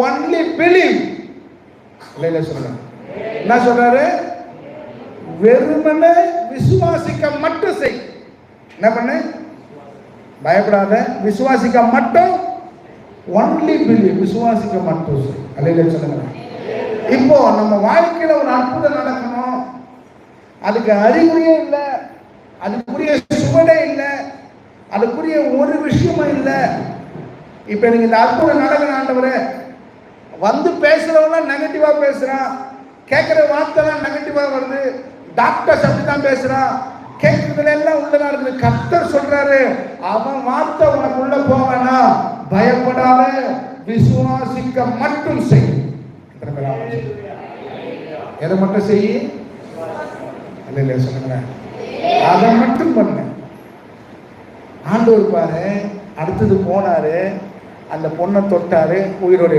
Only believe. இல்ல சொல்லுங்க, என்ன சொல்றாரு? வெறுமனே விசுவாசிக்க மட்டும் செய். என்ன பண்ணு? பயப்படாத, விசுவாசிக்க மட்டும். ஒன்லி பிலீவ், விசுவாசிக்க மட்டும் செய். அல்லேலூயா சொல்லுங்க. இப்போ நம்ம வாழ்க்கையில ஒரு அற்புதம் நடக்கணும், அதுக்கு அறிகுறியே இல்லை, அதுக்குரிய சுவடே இல்லை, அதுக்குரிய ஒரு விஷயமும் இல்லை. இப்ப நீங்க இந்த அற்புதம் நடக்கணும் ஆண்டவரே, வந்து பேசுறவங்க நெகட்டிவா பேசுறான், கேட்கிற வார்த்தைலாம் நெகட்டிவா வருது, டாக்டர்ஸ் அப்படித்தான் பேசுறான், கேட்கறதுல எல்லாம் உள்ளதா இருக்குது. கர்த்தர் சொல்றாரு, அவன் வார்த்தை உனக்குள்ள போவேனா, பயப்படாத, விசுவாசிக்க மட்டும் செய். எதை மட்டும் செய்? அல்லேலூயா சொல்லுங்க. அதை மட்டும் பண்ணு. ஆண்டவர் பாரு, அடுத்தது போனாரு, அந்த பொண்ணை தொட்டாரு, உயிரோடு